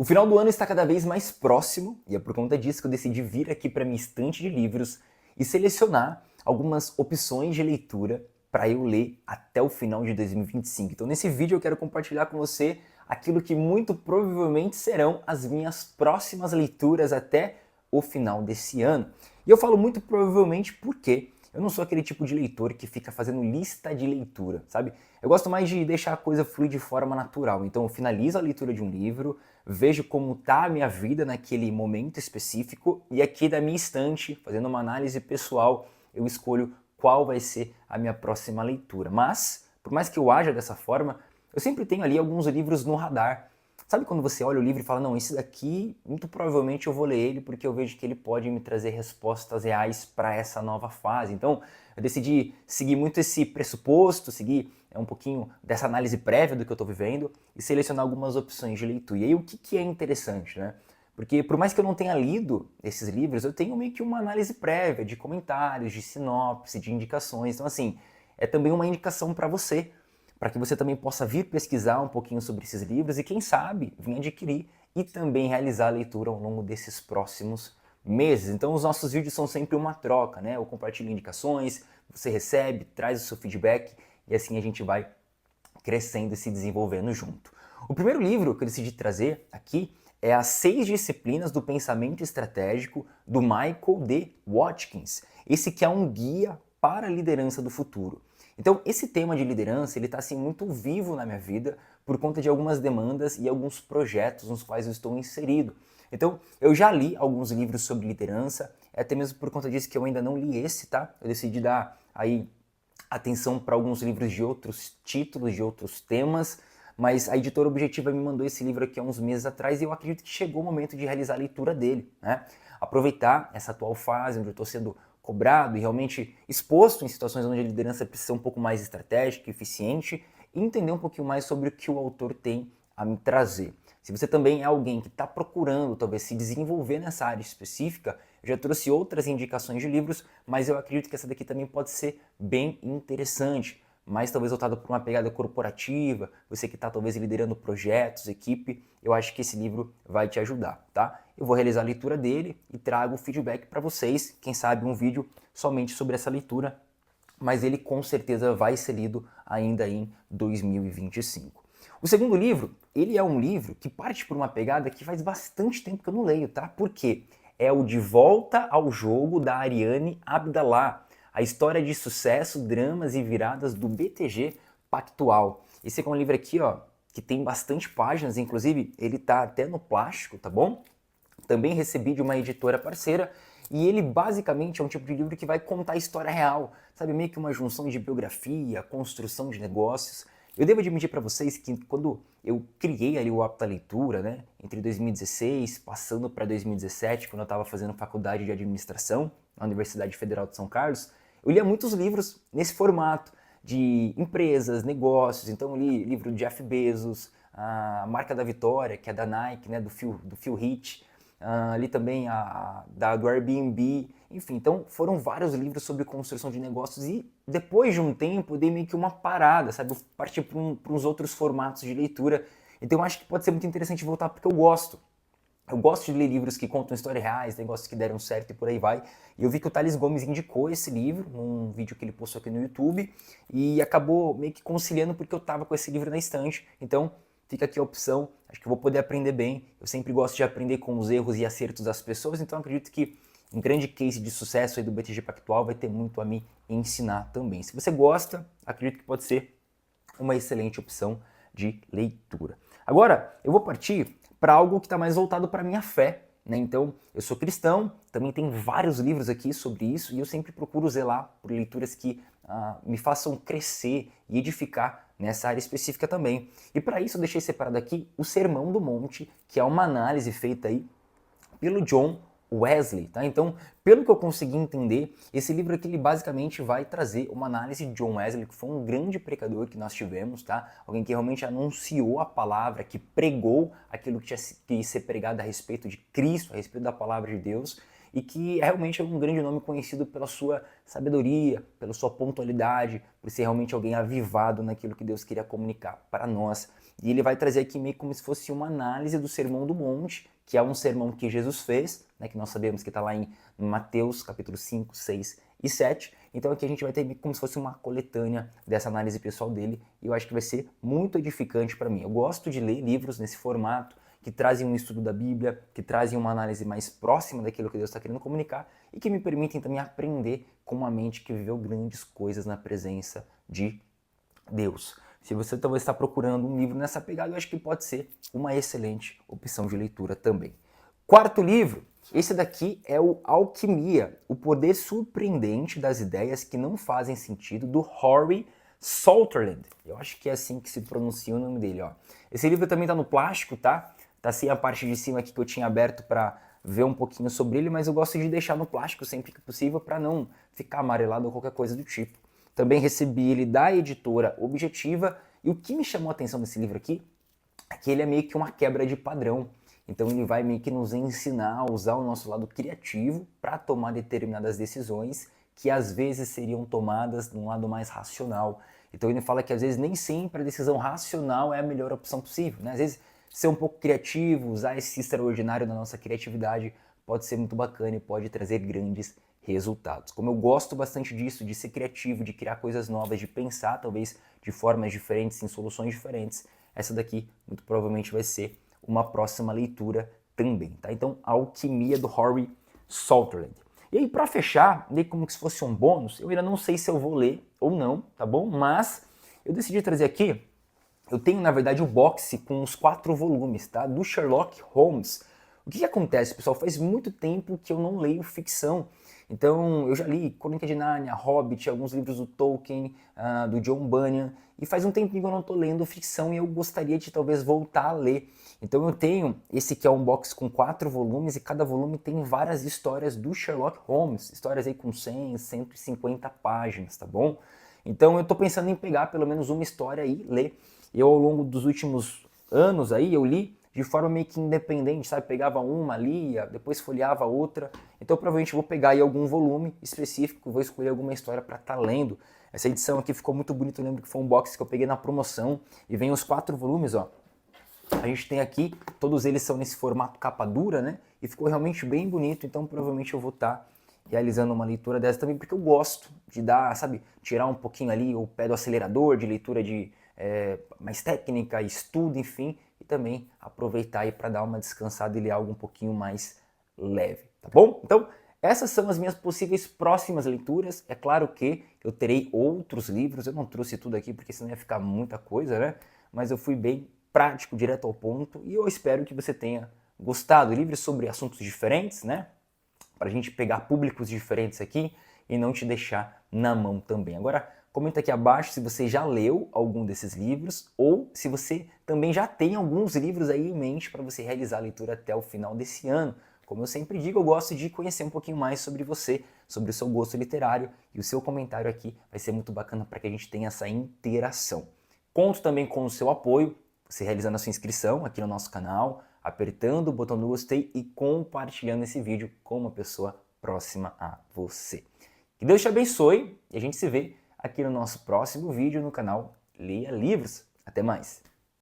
O final do ano está cada vez mais próximo e é por conta disso que eu decidi vir aqui para minha estante de livros e selecionar algumas opções de leitura para eu ler até o final de 2025. Então nesse vídeo eu quero compartilhar com você aquilo que muito provavelmente serão as minhas próximas leituras até o final desse ano. E eu falo muito provavelmente porque eu não sou aquele tipo de leitor que fica fazendo lista de leitura, sabe? Eu gosto mais de deixar a coisa fluir de forma natural. Então eu finalizo a leitura de um livro, vejo como está a minha vida naquele momento específico e aqui da minha estante, fazendo uma análise pessoal, eu escolho qual vai ser a minha próxima leitura. Mas, por mais que eu haja dessa forma, eu sempre tenho ali alguns livros no radar. Sabe quando você olha o livro e fala, não, esse daqui, muito provavelmente eu vou ler ele porque eu vejo que ele pode me trazer respostas reais para essa nova fase. Então, eu decidi seguir muito esse pressuposto, seguir um pouquinho dessa análise prévia do que eu estou vivendo e selecionar algumas opções de leitura. E aí, o que é interessante, né? Porque por mais que eu não tenha lido esses livros, eu tenho meio que uma análise prévia de comentários, de sinopse, de indicações. Então, assim, é também uma indicação para você, para que você também possa vir pesquisar um pouquinho sobre esses livros e, quem sabe, vir adquirir e também realizar a leitura ao longo desses próximos meses. Então os nossos vídeos são sempre uma troca, né? Eu compartilho indicações, você recebe, traz o seu feedback e assim a gente vai crescendo e se desenvolvendo junto. O primeiro livro que eu decidi trazer aqui é As 6 Disciplinas do Pensamento Estratégico, do Michael D. Watkins. Esse que é um guia para a liderança do futuro. Então, esse tema de liderança, ele está assim muito vivo na minha vida por conta de algumas demandas e alguns projetos nos quais eu estou inserido. Então, eu já li alguns livros sobre liderança, é até mesmo por conta disso que eu ainda não li esse, tá? Eu decidi dar aí atenção para alguns livros de outros títulos, de outros temas, mas a editora Objetiva me mandou esse livro aqui há uns meses atrás e eu acredito que chegou o momento de realizar a leitura dele, né? Aproveitar essa atual fase onde eu estou sendo cobrado e realmente exposto em situações onde a liderança precisa ser um pouco mais estratégica, eficiente e entender um pouquinho mais sobre o que o autor tem a me trazer. Se você também é alguém que está procurando talvez se desenvolver nessa área específica, eu já trouxe outras indicações de livros, mas eu acredito que essa daqui também pode ser bem interessante, mais talvez voltada para uma pegada corporativa, você que está talvez liderando projetos, equipe, eu acho que esse livro vai te ajudar, tá? Eu vou realizar a leitura dele e trago o feedback para vocês, quem sabe um vídeo somente sobre essa leitura, mas ele com certeza vai ser lido ainda em 2025. O segundo livro, ele é um livro que parte por uma pegada que faz bastante tempo que eu não leio, tá? Por quê? É o De Volta ao Jogo, da Ariane Abdallah. A história de sucesso, dramas e viradas do BTG Pactual. Esse é um livro aqui, ó, que tem bastante páginas, inclusive ele tá até no plástico, tá bom? Também recebi de uma editora parceira e ele basicamente é um tipo de livro que vai contar a história real, sabe, meio que uma junção de biografia, construção de negócios. Eu devo admitir para vocês que quando eu criei ali o hábito da leitura, né, entre 2016 passando para 2017, quando eu estava fazendo faculdade de administração na Universidade Federal de São Carlos, eu lia muitos livros nesse formato de empresas, negócios. Então eu li livro de Jeff Bezos, a Marca da Vitória, que é da Nike, né, do Phil Heath, ali também do Airbnb, enfim, então foram vários livros sobre construção de negócios e depois de um tempo eu dei meio que uma parada, sabe, eu parti para uns outros formatos de leitura, então eu acho que pode ser muito interessante voltar porque eu gosto de ler livros que contam histórias reais, negócios que deram certo e por aí vai. E eu vi que o Thales Gomes indicou esse livro num vídeo que ele postou aqui no YouTube e acabou meio que conciliando porque eu estava com esse livro na estante. Então fica aqui a opção, acho que eu vou poder aprender bem. Eu sempre gosto de aprender com os erros e acertos das pessoas, então acredito que um grande case de sucesso aí do BTG Pactual vai ter muito a me ensinar também. Se você gosta, acredito que pode ser uma excelente opção de leitura. Agora, eu vou partir para algo que está mais voltado para a minha fé, né? Então, eu sou cristão, também tem vários livros aqui sobre isso e eu sempre procuro zelar por leituras que me façam crescer e edificar nessa área específica também. E para isso eu deixei separado aqui o Sermão do Monte, que é uma análise feita aí pelo John Wesley, tá? Então, pelo que eu consegui entender, esse livro aqui ele basicamente vai trazer uma análise de John Wesley, que foi um grande pregador que nós tivemos, tá? Alguém que realmente anunciou a palavra, que pregou aquilo que tinha que ser pregado a respeito de Cristo, a respeito da palavra de Deus. e que realmente é um grande nome conhecido pela sua sabedoria, pela sua pontualidade, por ser realmente alguém avivado naquilo que Deus queria comunicar para nós. E ele vai trazer aqui meio como se fosse uma análise do Sermão do Monte, que é um sermão que Jesus fez, né, que nós sabemos que está lá em Mateus capítulo 5, 6 e 7. Então aqui a gente vai ter como se fosse uma coletânea dessa análise pessoal dele, e eu acho que vai ser muito edificante para mim. Eu gosto de ler livros nesse formato, que trazem um estudo da Bíblia, que trazem uma análise mais próxima daquilo que Deus está querendo comunicar e que me permitem também aprender com uma mente que viveu grandes coisas na presença de Deus. Se você talvez está procurando um livro nessa pegada, eu acho que pode ser uma excelente opção de leitura também. Quarto livro, esse daqui é o Alquimia, o poder surpreendente das ideias que não fazem sentido, do Rory Salterland. Eu acho que é assim que se pronuncia o nome dele, ó. Esse livro também está no plástico, tá? Tá assim a parte de cima aqui que eu tinha aberto para ver um pouquinho sobre ele, mas eu gosto de deixar no plástico sempre que possível para não ficar amarelado ou qualquer coisa do tipo. Também recebi ele da editora Objetiva, e o que me chamou a atenção desse livro aqui é que ele é meio que uma quebra de padrão. Então ele vai meio que nos ensinar a usar o nosso lado criativo para tomar determinadas decisões que às vezes seriam tomadas num lado mais racional. Então ele fala que às vezes nem sempre a decisão racional é a melhor opção possível, né? Às vezes ser um pouco criativo, usar esse extraordinário da nossa criatividade pode ser muito bacana e pode trazer grandes resultados. Como eu gosto bastante disso, de ser criativo, de criar coisas novas, de pensar talvez de formas diferentes, em soluções diferentes, essa daqui muito provavelmente vai ser uma próxima leitura também, tá? Então, A Alquimia, do Rory Salterland. E aí, para fechar, meio como se fosse um bônus, eu ainda não sei se eu vou ler ou não, tá bom? Mas eu decidi trazer aqui. Eu tenho, na verdade, o box com os 4 volumes, tá? Do Sherlock Holmes. O que acontece, pessoal? Faz muito tempo que eu não leio ficção. Então, eu já li Crônica de Nárnia, Hobbit, alguns livros do Tolkien, do John Bunyan, e faz um tempinho que eu não estou lendo ficção e eu gostaria de talvez voltar a ler. Então eu tenho esse que é um box com 4 volumes e cada volume tem várias histórias do Sherlock Holmes, histórias aí com 100, 150 páginas, tá bom? Então eu estou pensando em pegar pelo menos uma história e ler. Eu, ao longo dos últimos anos aí, eu li de forma meio que independente, sabe? Pegava uma, lia, depois folheava outra. Então provavelmente vou pegar aí algum volume específico, vou escolher alguma história para estar lendo. Essa edição aqui ficou muito bonita, eu lembro que foi um box que eu peguei na promoção e vem os 4 volumes, ó. A gente tem aqui, todos eles são nesse formato capa dura, né? E ficou realmente bem bonito, então provavelmente eu vou estar realizando uma leitura dessa também, porque eu gosto de dar, sabe, tirar um pouquinho ali o pé do acelerador, de leitura de mais técnica, estudo, enfim, e também aproveitar aí para dar uma descansada e ler algo um pouquinho mais leve, tá bom? Então, essas são as minhas possíveis próximas leituras. É claro que eu terei outros livros, eu não trouxe tudo aqui porque senão ia ficar muita coisa, né? Mas eu fui bem prático, direto ao ponto, e eu espero que você tenha gostado. Livros sobre assuntos diferentes, né? Para a gente pegar públicos diferentes aqui e não te deixar na mão também. Agora, comenta aqui abaixo se você já leu algum desses livros ou se você também já tem alguns livros aí em mente para você realizar a leitura até o final desse ano. Como eu sempre digo, eu gosto de conhecer um pouquinho mais sobre você, sobre o seu gosto literário, e o seu comentário aqui vai ser muito bacana para que a gente tenha essa interação. Conto também com o seu apoio, você realizando a sua inscrição aqui no nosso canal, apertando o botão do gostei e compartilhando esse vídeo com uma pessoa próxima a você. Que Deus te abençoe e a gente se vê aqui no nosso próximo vídeo no canal Leia Livros. Até mais!